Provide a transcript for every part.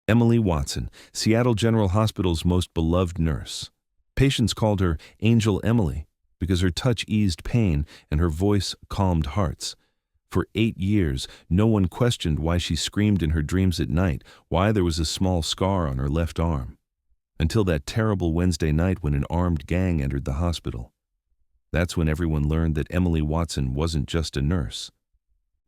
Emily Watson, Seattle General Hospital's most beloved nurse. Patients called her Angel Emily because her touch eased pain and her voice calmed hearts. For 8 years, no one questioned why she screamed in her dreams at night, why there was a small scar on her left arm. Until that terrible Wednesday night when an armed gang entered the hospital. That's when everyone learned that Emily Watson wasn't just a nurse.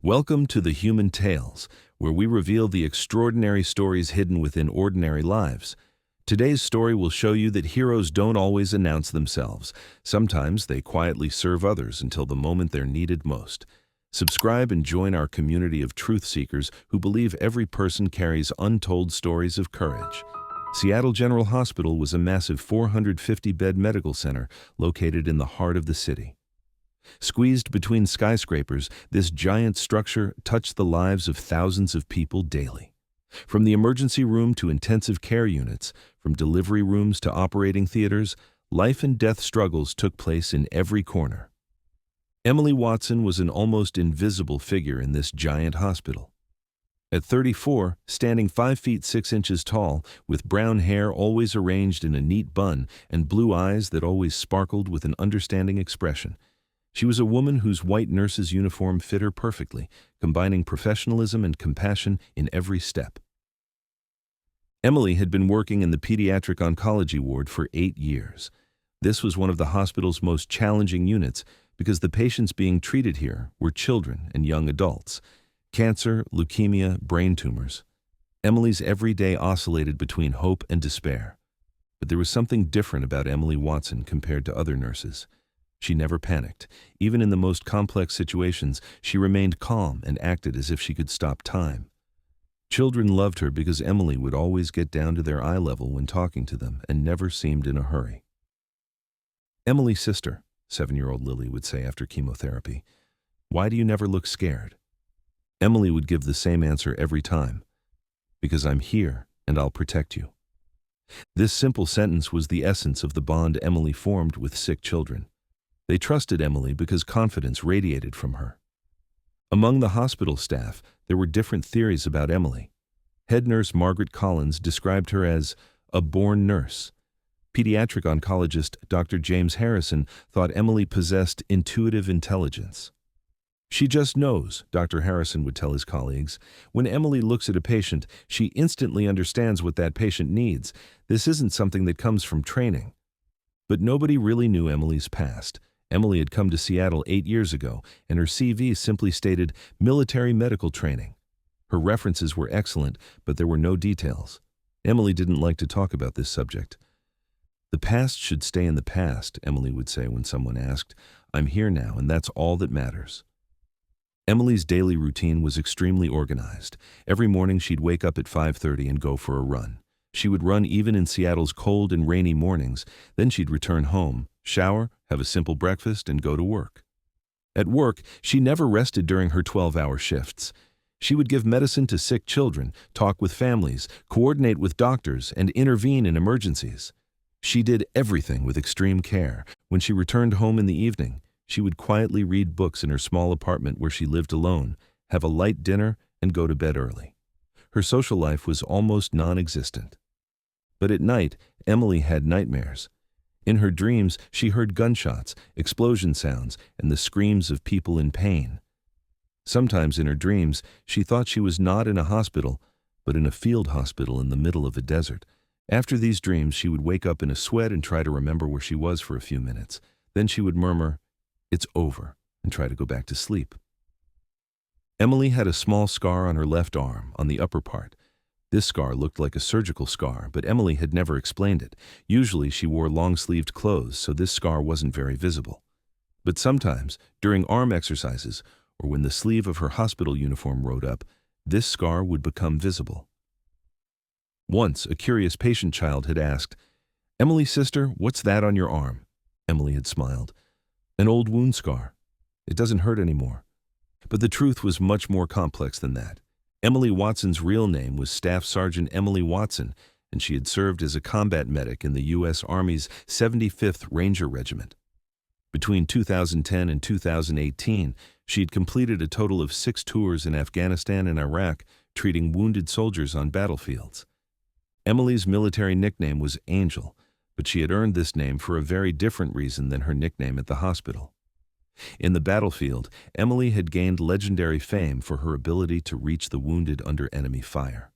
Welcome to the Human Tales, where we reveal the extraordinary stories hidden within ordinary lives. Today's story will show you that heroes don't always announce themselves. Sometimes they quietly serve others until the moment they're needed most. Subscribe and join our community of truth seekers who believe every person carries untold stories of courage. Seattle General Hospital was a massive 450-bed medical center located in the heart of the city. Squeezed between skyscrapers, this giant structure touched the lives of thousands of people daily. From the emergency room to intensive care units, from delivery rooms to operating theaters, life and death struggles took place in every corner. Emily Watson was an almost invisible figure in this giant hospital. At 34, standing 5 feet 6 inches tall, with brown hair always arranged in a neat bun and blue eyes that always sparkled with an understanding expression, she was a woman whose white nurse's uniform fit her perfectly, combining professionalism and compassion in every step. Emily had been working in the pediatric oncology ward for 8 years. This was one of the hospital's most challenging units because the patients being treated here were children and young adults. Cancer, leukemia, brain tumors. Emily's every day oscillated between hope and despair. But there was something different about Emily Watson compared to other nurses. She never panicked. Even in the most complex situations, she remained calm and acted as if she could stop time. Children loved her because Emily would always get down to their eye level when talking to them and never seemed in a hurry. "Emily's sister," 7-year-old Lily would say after chemotherapy, "why do you never look scared?" Emily would give the same answer every time. "Because I'm here and I'll protect you." This simple sentence was the essence of the bond Emily formed with sick children. They trusted Emily because confidence radiated from her. Among the hospital staff, there were different theories about Emily. Head nurse Margaret Collins described her as a born nurse. Pediatric oncologist Dr. James Harrison thought Emily possessed intuitive intelligence. "She just knows," Dr. Harrison would tell his colleagues. "When Emily looks at a patient, she instantly understands what that patient needs. This isn't something that comes from training." But nobody really knew Emily's past. Emily had come to Seattle 8 years ago, and her CV simply stated military medical training. Her references were excellent, but there were no details. Emily didn't like to talk about this subject. "The past should stay in the past," Emily would say when someone asked. "I'm here now, and that's all that matters." Emily's daily routine was extremely organized. Every morning she'd wake up at 5:30 and go for a run. She would run even in Seattle's cold and rainy mornings. Then she'd return home, shower, have a simple breakfast, and go to work. At work, she never rested during her 12-hour shifts. She would give medicine to sick children, talk with families, coordinate with doctors, and intervene in emergencies. She did everything with extreme care. When she returned home in the evening, she would quietly read books in her small apartment where she lived alone, have a light dinner, and go to bed early. Her social life was almost non-existent. But at night, Emily had nightmares. In her dreams, she heard gunshots, explosion sounds, and the screams of people in pain. Sometimes in her dreams, she thought she was not in a hospital, but in a field hospital in the middle of a desert. After these dreams, she would wake up in a sweat and try to remember where she was for a few minutes. Then she would murmur, "It's over," and try to go back to sleep. Emily had a small scar on her left arm, on the upper part. This scar looked like a surgical scar, but Emily had never explained it. Usually she wore long-sleeved clothes, so this scar wasn't very visible. But sometimes, during arm exercises, or when the sleeve of her hospital uniform rode up, this scar would become visible. Once, a curious patient child had asked, "Emily, sister, what's that on your arm?" Emily had smiled. "An old wound scar. It doesn't hurt anymore." But the truth was much more complex than that. Emily Watson's real name was Staff Sergeant Emily Watson, and she had served as a combat medic in the U.S. Army's 75th Ranger Regiment. Between 2010 and 2018, she had completed a total of 6 tours in Afghanistan and Iraq, treating wounded soldiers on battlefields. Emily's military nickname was Angel, but she had earned this name for a very different reason than her nickname at the hospital. In the battlefield, Emily had gained legendary fame for her ability to reach the wounded under enemy fire.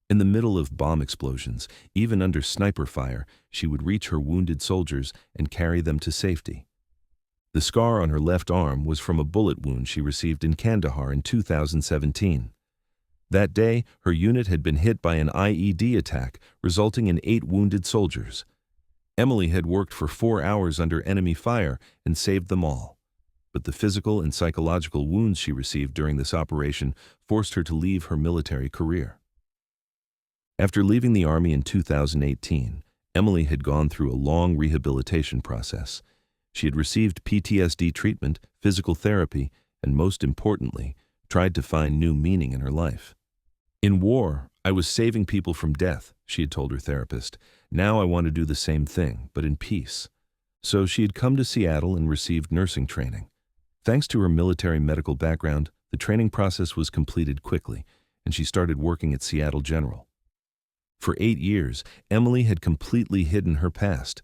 In the middle of bomb explosions, even under sniper fire, she would reach her wounded soldiers and carry them to safety. The scar on her left arm was from a bullet wound she received in Kandahar in 2017. That day, her unit had been hit by an IED attack, resulting in 8 wounded soldiers. Emily had worked for 4 hours under enemy fire and saved them all. But the physical and psychological wounds she received during this operation forced her to leave her military career. After leaving the Army in 2018, Emily had gone through a long rehabilitation process. She had received PTSD treatment, physical therapy, and most importantly, tried to find new meaning in her life. "In war, I was saving people from death," she had told her therapist. "Now I want to do the same thing, but in peace." So she had come to Seattle and received nursing training. Thanks to her military medical background, the training process was completed quickly, and she started working at Seattle General. For 8 years, Emily had completely hidden her past.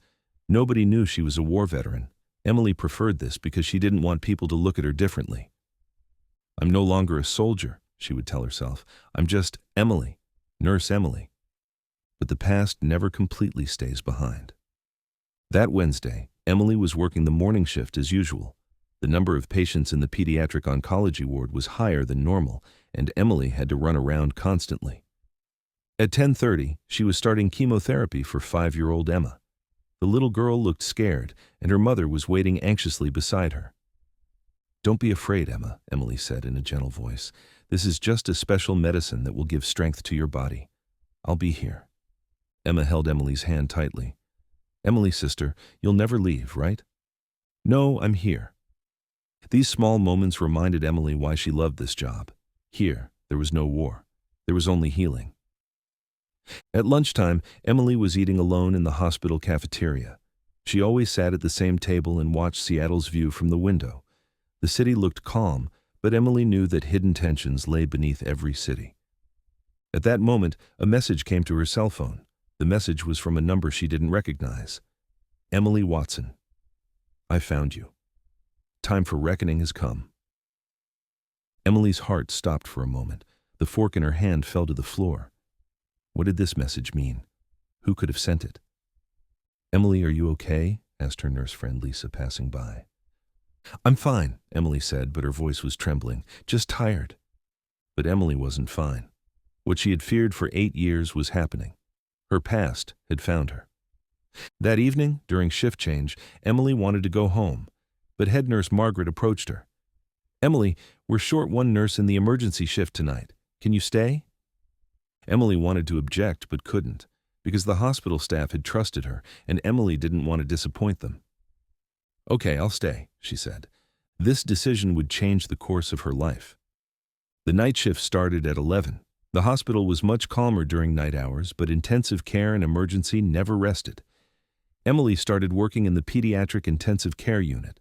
Nobody knew she was a war veteran. Emily preferred this because she didn't want people to look at her differently. "I'm no longer a soldier," she would tell herself. "I'm just Emily, Nurse Emily." But the past never completely stays behind. That Wednesday, Emily was working the morning shift as usual. The number of patients in the pediatric oncology ward was higher than normal, and Emily had to run around constantly. At 10:30, she was starting chemotherapy for 5-year-old Emma. The little girl looked scared, and her mother was waiting anxiously beside her. "Don't be afraid, Emma," Emily said in a gentle voice. "This is just a special medicine that will give strength to your body. I'll be here." Emma held Emily's hand tightly. "Emily, sister, you'll never leave, right?" "No, I'm here." These small moments reminded Emily why she loved this job. Here, there was no war. There was only healing. At lunchtime, Emily was eating alone in the hospital cafeteria. She always sat at the same table and watched Seattle's view from the window. The city looked calm, but Emily knew that hidden tensions lay beneath every city. At that moment, a message came to her cell phone. The message was from a number she didn't recognize. "Emily Watson, I found you. Time for reckoning has come." Emily's heart stopped for a moment. The fork in her hand fell to the floor. What did this message mean? Who could have sent it? "Emily, are you okay?" asked her nurse friend Lisa, passing by. "I'm fine," Emily said, but her voice was trembling. "Just tired." But Emily wasn't fine. What she had feared for 8 years was happening. Her past had found her. That evening, during shift change, Emily wanted to go home, but head nurse Margaret approached her. "Emily, we're short one nurse in the emergency shift tonight. Can you stay?" Emily wanted to object but couldn't, because the hospital staff had trusted her, and Emily didn't want to disappoint them. "Okay, I'll stay," she said. This decision would change the course of her life. The night shift started at 11. The hospital was much calmer during night hours, but intensive care and emergency never rested. Emily started working in the pediatric intensive care unit.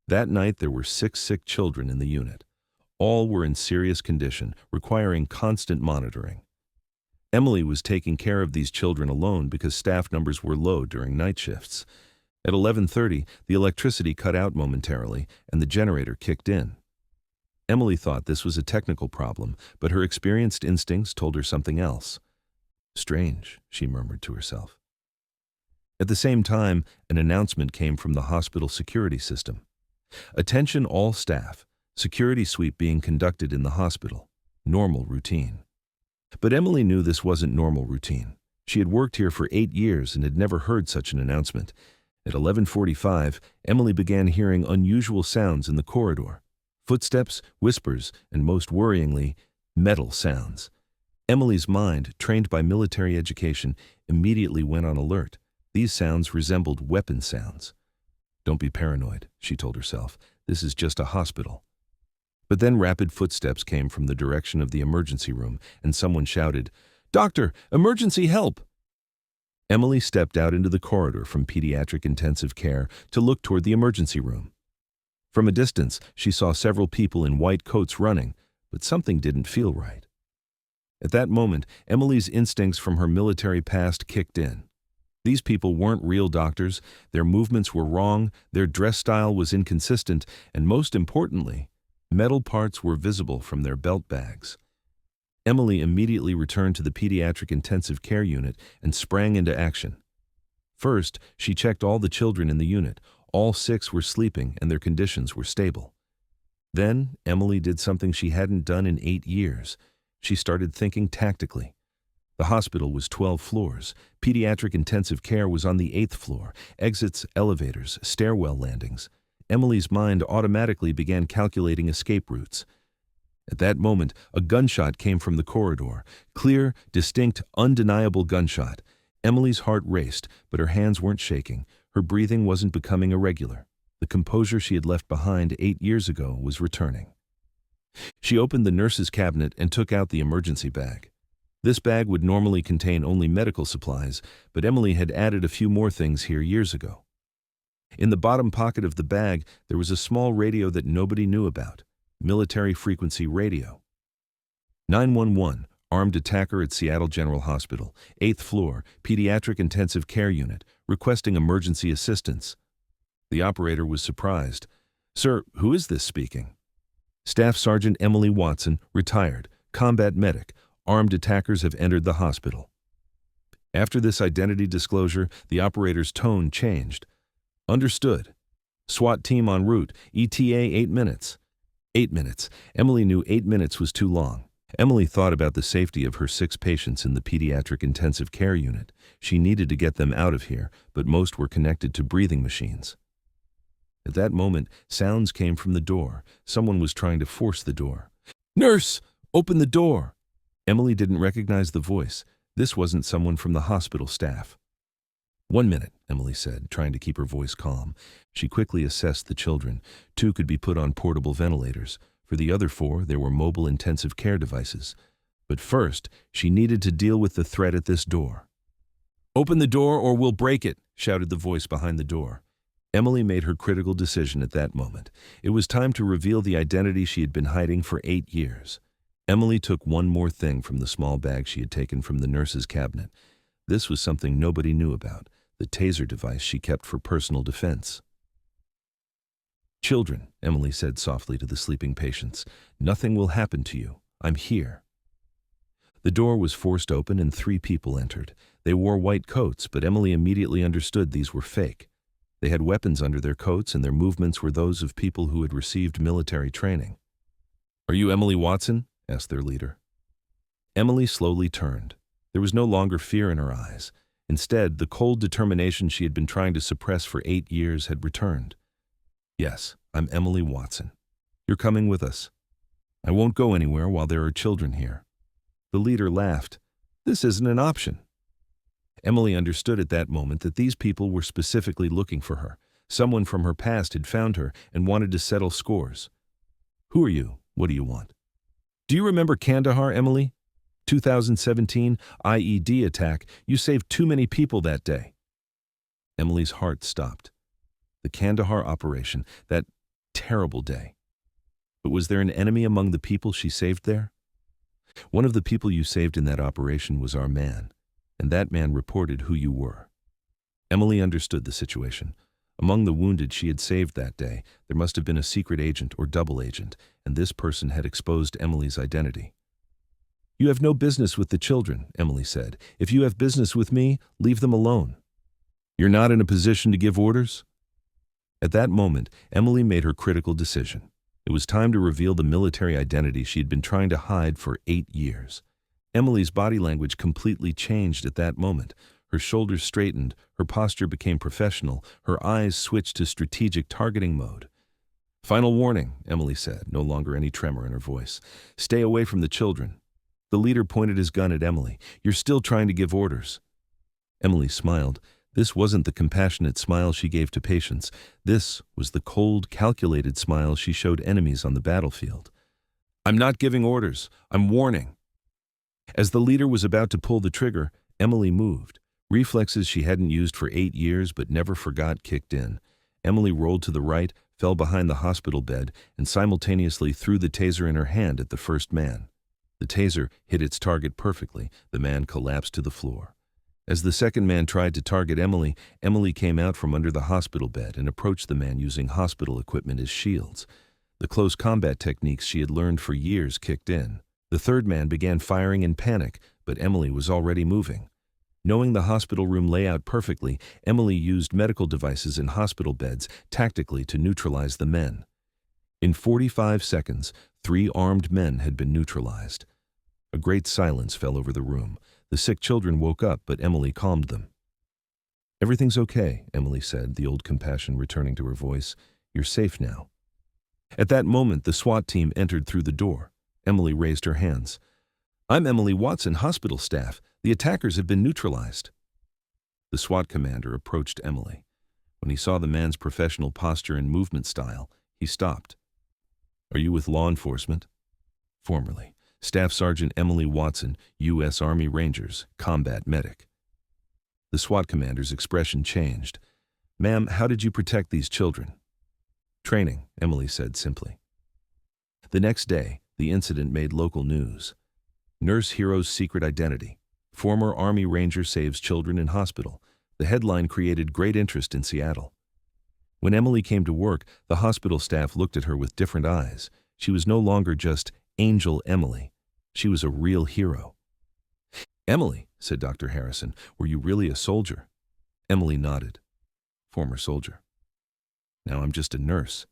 That night there were 6 sick children in the unit. All were in serious condition, requiring constant monitoring. Emily was taking care of these children alone because staff numbers were low during night shifts. At 11:30, the electricity cut out momentarily, and the generator kicked in. Emily thought this was a technical problem, but her experienced instincts told her something else. "Strange," she murmured to herself. At the same time, an announcement came from the hospital security system. "Attention all staff. Security sweep being conducted in the hospital. Normal routine." But Emily knew this wasn't normal routine. She had worked here for 8 years and had never heard such an announcement. At 11:45, Emily began hearing unusual sounds in the corridor. Footsteps, whispers, and most worryingly, metal sounds. Emily's mind, trained by military education, immediately went on alert. These sounds resembled weapon sounds. "Don't be paranoid," she told herself. "This is just a hospital." But then rapid footsteps came from the direction of the emergency room, and someone shouted, "Doctor, emergency help!" Emily stepped out into the corridor from pediatric intensive care to look toward the emergency room. From a distance, she saw several people in white coats running, but something didn't feel right. At that moment, Emily's instincts from her military past kicked in. These people weren't real doctors, their movements were wrong, their dress style was inconsistent, and most importantly, metal parts were visible from their belt bags. Emily immediately returned to the pediatric intensive care unit and sprang into action. First, she checked all the children in the unit. All 6 were sleeping and their conditions were stable. Then, Emily did something she hadn't done in 8 years. She started thinking tactically. The hospital was 12 floors. Pediatric intensive care was on the 8th floor. Exits, elevators, stairwell landings. Emily's mind automatically began calculating escape routes. At that moment, a gunshot came from the corridor. Clear, distinct, undeniable gunshot. Emily's heart raced, but her hands weren't shaking. Her breathing wasn't becoming irregular. The composure she had left behind 8 years ago was returning. She opened the nurse's cabinet and took out the emergency bag. This bag would normally contain only medical supplies, but Emily had added a few more things here years ago. In the bottom pocket of the bag, there was a small radio that nobody knew about. Military frequency radio. 911, armed attacker at Seattle General Hospital, 8th floor, pediatric intensive care unit, requesting emergency assistance. The operator was surprised. "Sir, who is this speaking?" "Staff Sergeant Emily Watson, retired, combat medic. Armed attackers have entered the hospital." After this identity disclosure, the operator's tone changed. "Understood. SWAT team en route. ETA 8 minutes. 8 minutes. Emily knew 8 minutes was too long. Emily thought about the safety of her 6 patients in the pediatric intensive care unit. She needed to get them out of here, but most were connected to breathing machines. At that moment, sounds came from the door. Someone was trying to force the door. "Nurse, open the door!" Emily didn't recognize the voice. This wasn't someone from the hospital staff. "1 minute," Emily said, trying to keep her voice calm. She quickly assessed the children. 2 could be put on portable ventilators. For the other 4, there were mobile intensive care devices. But first, she needed to deal with the threat at this door. "Open the door or we'll break it," shouted the voice behind the door. Emily made her critical decision at that moment. It was time to reveal the identity she had been hiding for 8 years. Emily took one more thing from the small bag she had taken from the nurse's cabinet. This was something nobody knew about, the taser device she kept for personal defense. "Children," Emily said softly to the sleeping patients, "nothing will happen to you. I'm here." The door was forced open and 3 people entered. They wore white coats, but Emily immediately understood these were fake. They had weapons under their coats and their movements were those of people who had received military training. "Are you Emily Watson?" asked their leader. Emily slowly turned. There was no longer fear in her eyes. Instead, the cold determination she had been trying to suppress for 8 years had returned. "Yes, I'm Emily Watson. You're coming with us. I won't go anywhere while there are children here." The leader laughed. "This isn't an option." Emily understood at that moment that these people were specifically looking for her. Someone from her past had found her and wanted to settle scores. "Who are you? What do you want?" "Do you remember Kandahar, Emily? 2017 IED attack. You saved too many people that day." Emily's heart stopped. The Kandahar operation, that terrible day. But was there an enemy among the people she saved there? "One of the people you saved in that operation was our man, and that man reported who you were." Emily understood the situation. Among the wounded she had saved that day, there must have been a secret agent or double agent, and this person had exposed Emily's identity. "You have no business with the children," Emily said. "If you have business with me, leave them alone." "You're not in a position to give orders?" At that moment, Emily made her critical decision. It was time to reveal the military identity she had been trying to hide for 8 years. Emily's body language completely changed at that moment. Her shoulders straightened, her posture became professional, her eyes switched to strategic targeting mode. "Final warning," Emily said, no longer any tremor in her voice. "Stay away from the children." The leader pointed his gun at Emily. "You're still trying to give orders." Emily smiled. This wasn't the compassionate smile she gave to patients. This was the cold, calculated smile she showed enemies on the battlefield. "I'm not giving orders. I'm warning." As the leader was about to pull the trigger, Emily moved. Reflexes she hadn't used for 8 years but never forgot kicked in. Emily rolled to the right, fell behind the hospital bed, and simultaneously threw the taser in her hand at the first man. The taser hit its target perfectly. The man collapsed to the floor. As the second man tried to target Emily, Emily came out from under the hospital bed and approached the man using hospital equipment as shields. The close combat techniques she had learned for years kicked in. The third man began firing in panic, but Emily was already moving. Knowing the hospital room layout perfectly, Emily used medical devices in hospital beds tactically to neutralize the men. In 45 seconds, 3 armed men had been neutralized. A great silence fell over the room. The sick children woke up, but Emily calmed them. "Everything's okay," Emily said, the old compassion returning to her voice. "You're safe now." At that moment, the SWAT team entered through the door. Emily raised her hands. "I'm Emily Watson, hospital staff. The attackers have been neutralized." The SWAT commander approached Emily. When he saw the man's professional posture and movement style, he stopped. "Are you with law enforcement?" "Formerly. Staff Sergeant Emily Watson, U.S. Army Rangers, combat medic." The SWAT commander's expression changed. "Ma'am, how did you protect these children?" "Training," Emily said simply. The next day, the incident made local news. Nurse hero's secret identity. Former Army Ranger saves children in hospital. The headline created great interest in Seattle. When Emily came to work, the hospital staff looked at her with different eyes. She was no longer just Angel Emily. She was a real hero. "Emily," said Dr. Harrison, "were you really a soldier?" Emily nodded. "Former soldier. Now I'm just a nurse."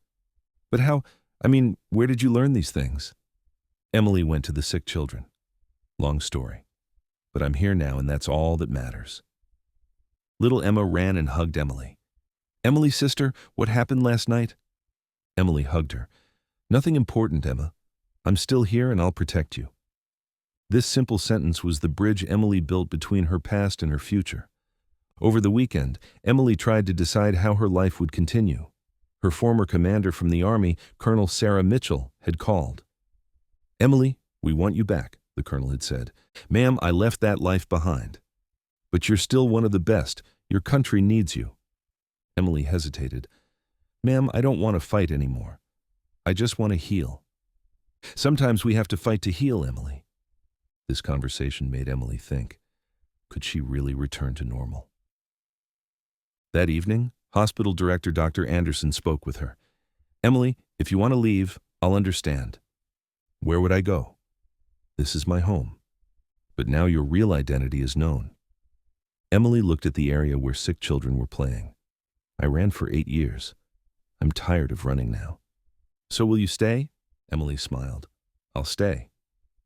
"But where did you learn these things?" Emily went to the sick children. "Long story. But I'm here now, and that's all that matters." Little Emma ran and hugged Emily. "Emily, sister, what happened last night?" Emily hugged her. "Nothing important, Emma. I'm still here and I'll protect you." This simple sentence was the bridge Emily built between her past and her future. Over the weekend, Emily tried to decide how her life would continue. Her former commander from the Army, Colonel Sarah Mitchell, had called. "Emily, we want you back," the colonel had said. "Ma'am, I left that life behind. But you're still one of the best. Your country needs you." Emily hesitated. "Ma'am, I don't want to fight anymore. I just want to heal." "Sometimes we have to fight to heal, Emily." This conversation made Emily think. Could she really return to normal? That evening, hospital director Dr. Anderson spoke with her. "Emily, if you want to leave, I'll understand." "Where would I go?" "This is my home. But now your real identity is known." Emily looked at the area where sick children were playing. "I ran for 8 years. I'm tired of running now." "So will you stay?" Emily smiled. "I'll stay,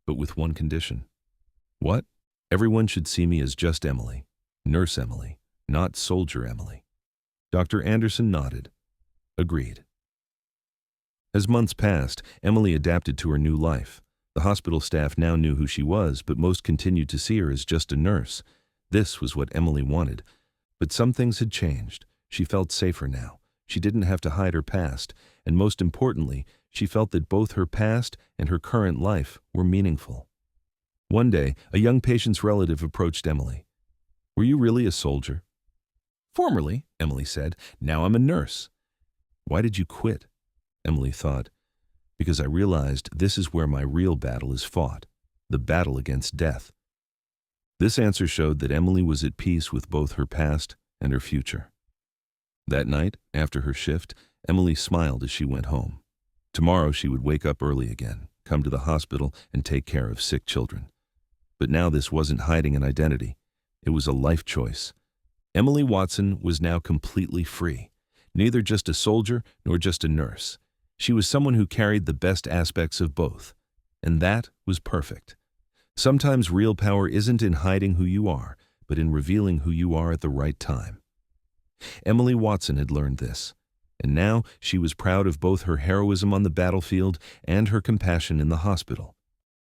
but with one condition." "What?" "Everyone should see me as just Emily, Nurse Emily, not Soldier Emily." Dr. Anderson nodded. "Agreed." As months passed, Emily adapted to her new life. The hospital staff now knew who she was, but most continued to see her as just a nurse. This was what Emily wanted. But some things had changed. She felt safer now. She didn't have to hide her past, and most importantly, she felt that both her past and her current life were meaningful. One day, a young patient's relative approached Emily. "Were you really a soldier?" "Formerly," Emily said. "Now I'm a nurse." "Why did you quit?" Emily thought. "Because I realized this is where my real battle is fought, the battle against death." This answer showed that Emily was at peace with both her past and her future. That night, after her shift, Emily smiled as she went home. Tomorrow she would wake up early again, come to the hospital, and take care of sick children. But now this wasn't hiding an identity. It was a life choice. Emily Watson was now completely free, neither just a soldier nor just a nurse. She was someone who carried the best aspects of both, and that was perfect. Sometimes real power isn't in hiding who you are, but in revealing who you are at the right time. Emily Watson had learned this, and now she was proud of both her heroism on the battlefield and her compassion in the hospital.